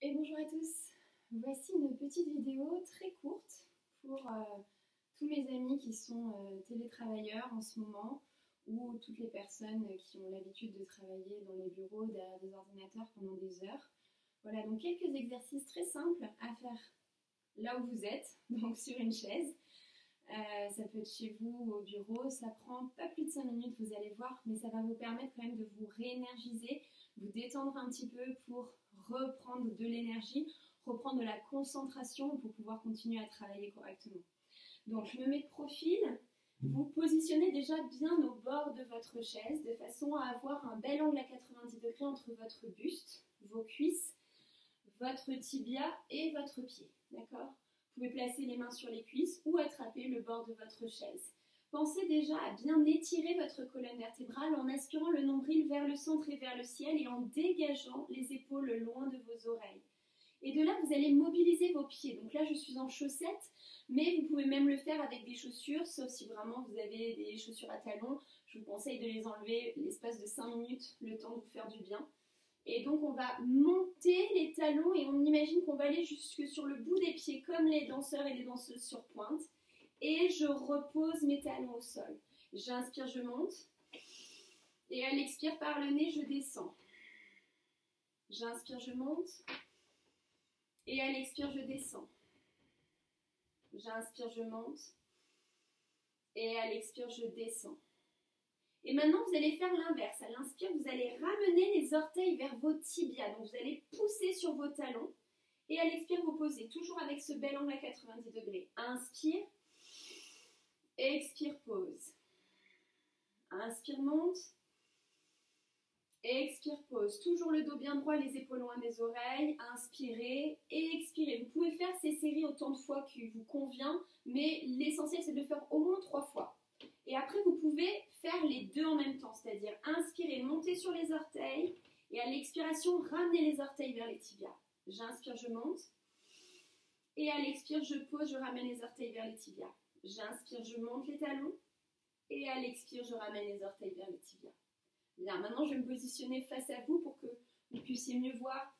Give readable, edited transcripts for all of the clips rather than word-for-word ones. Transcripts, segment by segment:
Et bonjour à tous, voici une petite vidéo très courte pour tous mes amis qui sont télétravailleurs en ce moment ou toutes les personnes qui ont l'habitude de travailler dans les bureaux derrière des ordinateurs pendant des heures. Voilà, donc quelques exercices très simples à faire là où vous êtes, donc sur une chaise. Ça peut être chez vous ou au bureau, ça prend pas plus de 5 minutes, vous allez voir, mais ça va vous permettre quand même de vous réénergiser, vous détendre un petit peu pour reprendre de l'énergie, reprendre de la concentration pour pouvoir continuer à travailler correctement. Donc je me mets de profil, vous positionnez déjà bien au bord de votre chaise de façon à avoir un bel angle à 90 degrés entre votre buste, vos cuisses, votre tibia et votre pied, d'accord ? Vous pouvez placer les mains sur les cuisses ou attraper le bord de votre chaise. Pensez déjà à bien étirer votre colonne vertébrale en aspirant le nombril vers le centre et vers le ciel et en dégageant les épaules loin de vos oreilles. Et de là, vous allez mobiliser vos pieds. Donc là, je suis en chaussettes, mais vous pouvez même le faire avec des chaussures, sauf si vraiment vous avez des chaussures à talons. Je vous conseille de les enlever l'espace de 5 minutes, le temps de vous faire du bien. Et donc on va monter les talons et on imagine qu'on va aller jusque sur le bout des pieds comme les danseurs et les danseuses sur pointe. Et je repose mes talons au sol. J'inspire, je monte. Et à l'expire par le nez, je descends. J'inspire, je monte. Et à l'expire, je descends. J'inspire, je monte. Et à l'expire, je descends. Et maintenant, vous allez faire l'inverse. À l'inspire, vous allez ramener les orteils vers vos tibias. Donc, vous allez pousser sur vos talons. Et à l'expire, vous posez. Toujours avec ce bel angle à 90 degrés. Inspire. Expire, pose. Inspire, monte. Expire, pose. Toujours le dos bien droit, les épaules loin des oreilles. Inspirez et expirez. Vous pouvez faire ces séries autant de fois qu'il vous convient. Mais l'essentiel, c'est de le faire au moins 3 fois. Et après, vous pouvez faire les deux en même temps, c'est-à-dire inspirer, monter sur les orteils, et à l'expiration, ramener les orteils vers les tibias. J'inspire, je monte, et à l'expire, je pose, je ramène les orteils vers les tibias. J'inspire, je monte les talons, et à l'expire, je ramène les orteils vers les tibias. Bien, maintenant, je vais me positionner face à vous pour que vous puissiez mieux voir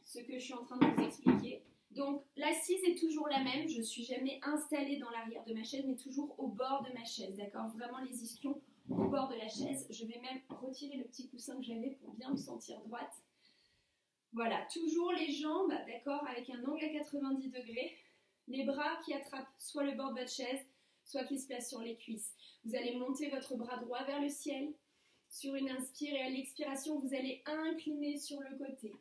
ce que je suis en train de vous expliquer. Donc, l'assise est toujours la même, je ne suis jamais installée dans l'arrière de ma chaise, mais toujours au bord de ma chaise, d'accord ? Vraiment les ischions au bord de la chaise. Je vais même retirer le petit coussin que j'avais pour bien me sentir droite. Voilà, toujours les jambes, d'accord, avec un angle à 90 degrés. Les bras qui attrapent soit le bord de votre chaise, soit qui se placent sur les cuisses. Vous allez monter votre bras droit vers le ciel sur une inspire et à l'expiration, vous allez incliner sur le côté.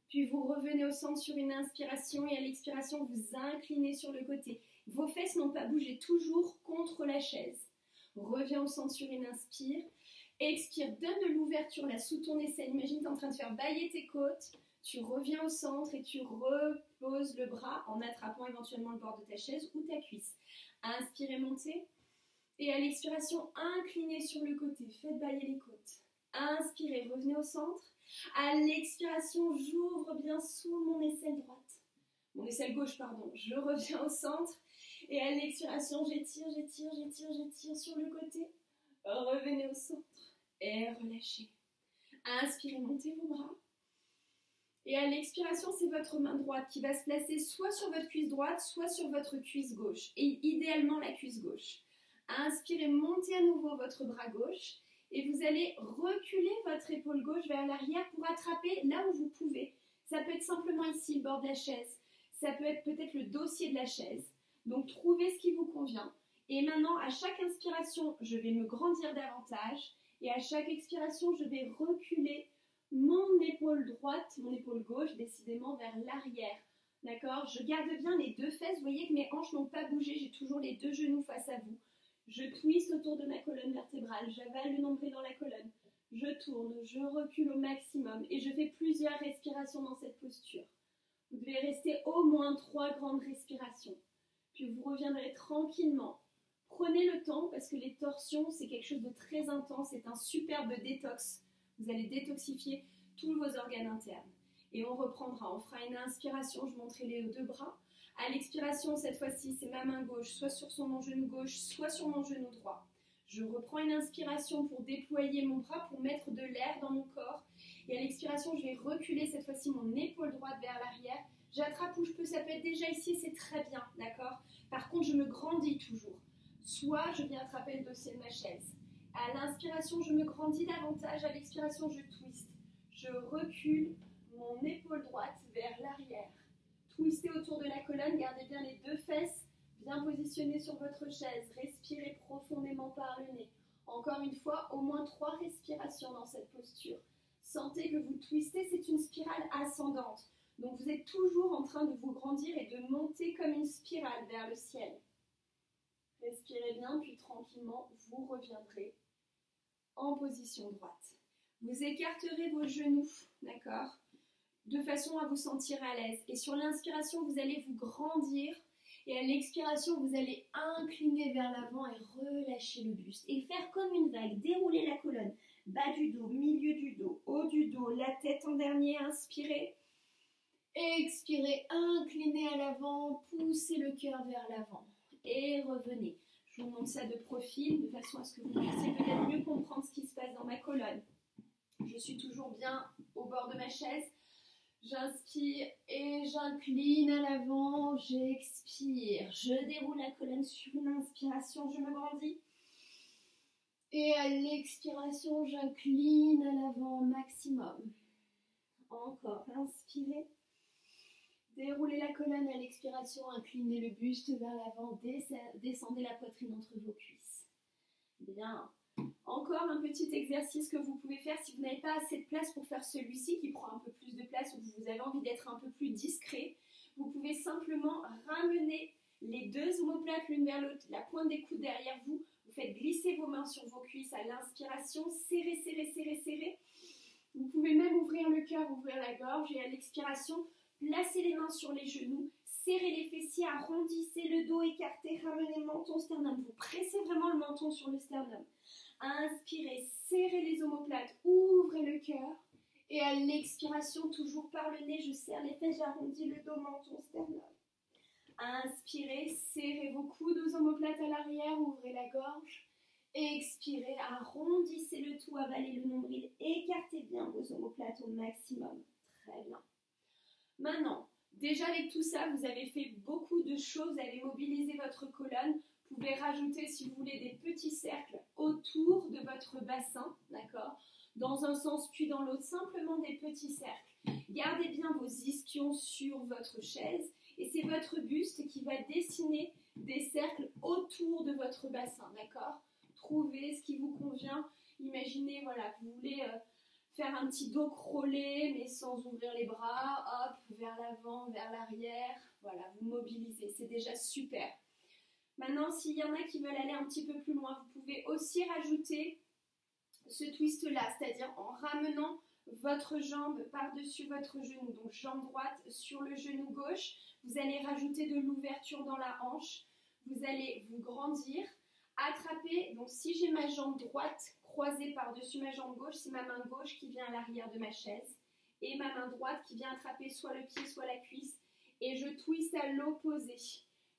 Puis vous revenez au centre sur une inspiration et à l'expiration, vous inclinez sur le côté. Vos fesses n'ont pas bougé, toujours contre la chaise. Reviens au centre sur une inspire. Expire, donne de l'ouverture là sous ton aisselle. Imagine que tu es en train de faire bâiller tes côtes. Tu reviens au centre et tu reposes le bras en attrapant éventuellement le bord de ta chaise ou ta cuisse. Inspirez, montez. Et à l'expiration, inclinez sur le côté. Faites bâiller les côtes. Inspirez, revenez au centre. À l'expiration, j'ouvre bien sous mon aisselle droite. Mon aisselle gauche, pardon. Je reviens au centre. Et à l'expiration, j'étire sur le côté. Revenez au centre. Et relâchez. Inspirez, montez vos bras. Et à l'expiration, c'est votre main droite qui va se placer soit sur votre cuisse droite, soit sur votre cuisse gauche. Et idéalement, la cuisse gauche. Inspirez, montez à nouveau votre bras gauche. Et vous allez reculer votre épaule gauche vers l'arrière pour attraper là où vous pouvez. Ça peut être simplement ici, le bord de la chaise. Ça peut être peut-être le dossier de la chaise. Donc, trouvez ce qui vous convient. Et maintenant, à chaque inspiration, je vais me grandir davantage. Et à chaque expiration, je vais reculer mon épaule droite, mon épaule gauche, décidément vers l'arrière. D'accord ? Je garde bien les deux fesses. Vous voyez que mes hanches n'ont pas bougé. J'ai toujours les deux genoux face à vous. Je twiste autour de ma colonne vertébrale, j'avale le nombril dans la colonne, je tourne, je recule au maximum et je fais plusieurs respirations dans cette posture. Vous devez rester au moins 3 grandes respirations. Puis vous reviendrez tranquillement. Prenez le temps parce que les torsions, c'est quelque chose de très intense, c'est un superbe détox. Vous allez détoxifier tous vos organes internes. Et on reprendra, on fera une inspiration, je montrerai les deux bras. À l'expiration, cette fois-ci, c'est ma main gauche, soit sur mon genou gauche, soit sur mon genou droit. Je reprends une inspiration pour déployer mon bras, pour mettre de l'air dans mon corps. Et à l'expiration, je vais reculer cette fois-ci mon épaule droite vers l'arrière. J'attrape où je peux, ça peut être déjà ici, c'est très bien, d'accord? Par contre, je me grandis toujours. Soit je viens attraper le dossier de ma chaise. À l'inspiration, je me grandis davantage. À l'expiration, je twiste. Je recule mon épaule droite vers l'arrière. Twistez autour de la colonne, gardez bien les deux fesses bien positionnées sur votre chaise. Respirez profondément par le nez. Encore une fois, au moins 3 respirations dans cette posture. Sentez que vous twistez, c'est une spirale ascendante. Donc vous êtes toujours en train de vous grandir et de monter comme une spirale vers le ciel. Respirez bien, puis tranquillement, vous reviendrez en position droite. Vous écarterez vos genoux, d'accord, de façon à vous sentir à l'aise. Et sur l'inspiration, vous allez vous grandir. Et à l'expiration, vous allez incliner vers l'avant et relâcher le buste. Et faire comme une vague, dérouler la colonne. Bas du dos, milieu du dos, haut du dos, la tête en dernier, inspirez. Expirez, inclinez à l'avant, poussez le cœur vers l'avant. Et revenez. Je vous montre ça de profil, de façon à ce que vous puissiez peut-être mieux comprendre ce qui se passe dans ma colonne. Je suis toujours bien au bord de ma chaise. J'inspire et j'incline à l'avant, j'expire. Je déroule la colonne sur une inspiration, je me grandis. Et à l'expiration, j'incline à l'avant maximum. Encore, inspirez. Déroulez la colonne à l'expiration, inclinez le buste vers l'avant, descendez la poitrine entre vos cuisses. Bien. Encore un petit exercice que vous pouvez faire si vous n'avez pas assez de place pour faire celui-ci qui prend un peu plus de place ou que vous avez envie d'être un peu plus discret. Vous pouvez simplement ramener les deux omoplates l'une vers l'autre, la pointe des coudes derrière vous. Vous faites glisser vos mains sur vos cuisses à l'inspiration, serrez, serrez, serrez, serrez. Vous pouvez même ouvrir le cœur, ouvrir la gorge et à l'expiration, placez les mains sur les genoux, serrez les fessiers, arrondissez le dos écarté, ramenez le menton sternum. Vous pressez vraiment le menton sur le sternum. Inspirez, serrez les omoplates, ouvrez le cœur. Et à l'expiration, toujours par le nez, je serre les fesses, j'arrondis le dos, menton, sternum. Inspirez, serrez vos coudes aux omoplates à l'arrière, ouvrez la gorge. Expirez, arrondissez le tout, avalez le nombril, écartez bien vos omoplates au maximum. Très bien. Maintenant, déjà avec tout ça, vous avez fait beaucoup de choses, vous avez mobilisé votre colonne. Vous pouvez rajouter, si vous voulez, des petits cercles autour de votre bassin, d'accord? Dans un sens puis dans l'autre, simplement des petits cercles. Gardez bien vos ischions sur votre chaise et c'est votre buste qui va dessiner des cercles autour de votre bassin, d'accord? Trouvez ce qui vous convient. Imaginez, voilà, vous voulez faire un petit dos crawlé, mais sans ouvrir les bras, hop, vers l'avant, vers l'arrière, voilà, vous mobilisez, c'est déjà super. Maintenant, s'il y en a qui veulent aller un petit peu plus loin, vous pouvez aussi rajouter ce twist-là, c'est-à-dire en ramenant votre jambe par-dessus votre genou, donc jambe droite sur le genou gauche, vous allez rajouter de l'ouverture dans la hanche, vous allez vous grandir, attraper, donc si j'ai ma jambe droite croisée par-dessus ma jambe gauche, c'est ma main gauche qui vient à l'arrière de ma chaise, et ma main droite qui vient attraper soit le pied, soit la cuisse, et je twiste à l'opposé.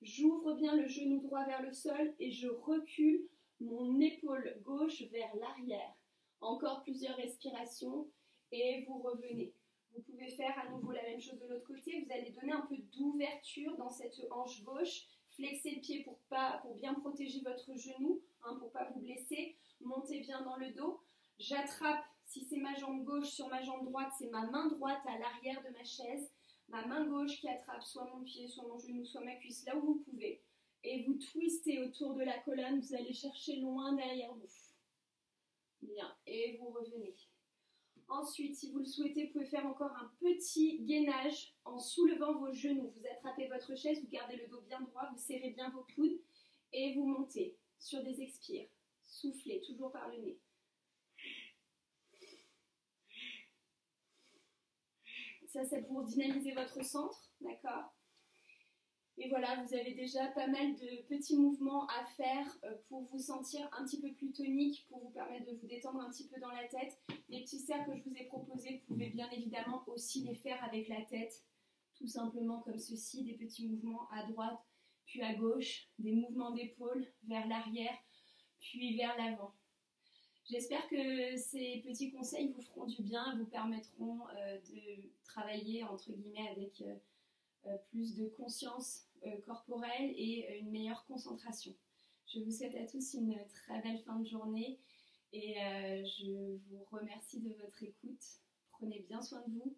J'ouvre bien le genou droit vers le sol et je recule mon épaule gauche vers l'arrière. Encore plusieurs respirations et vous revenez. Vous pouvez faire à nouveau la même chose de l'autre côté. Vous allez donner un peu d'ouverture dans cette hanche gauche. Flexez le pied pour bien protéger votre genou, pour ne pas vous blesser. Montez bien dans le dos. J'attrape, si c'est ma jambe gauche sur ma jambe droite, c'est ma main droite à l'arrière de ma chaise. Ma main gauche qui attrape soit mon pied, soit mon genou, soit ma cuisse, là où vous pouvez. Et vous twistez autour de la colonne, vous allez chercher loin derrière vous. Bien, et vous revenez. Ensuite, si vous le souhaitez, vous pouvez faire encore un petit gainage en soulevant vos genoux. Vous attrapez votre chaise, vous gardez le dos bien droit, vous serrez bien vos coudes et vous montez sur des expires. Soufflez, toujours par le nez. Ça, c'est pour dynamiser votre centre, d'accord? Et voilà, vous avez déjà pas mal de petits mouvements à faire pour vous sentir un petit peu plus tonique, pour vous permettre de vous détendre un petit peu dans la tête. Les petits cercles que je vous ai proposés, vous pouvez bien évidemment aussi les faire avec la tête, tout simplement comme ceci, des petits mouvements à droite, puis à gauche, des mouvements d'épaule vers l'arrière, puis vers l'avant. J'espère que ces petits conseils vous feront du bien, vous permettront de travailler entre guillemets avec plus de conscience corporelle et une meilleure concentration. Je vous souhaite à tous une très belle fin de journée et je vous remercie de votre écoute. Prenez bien soin de vous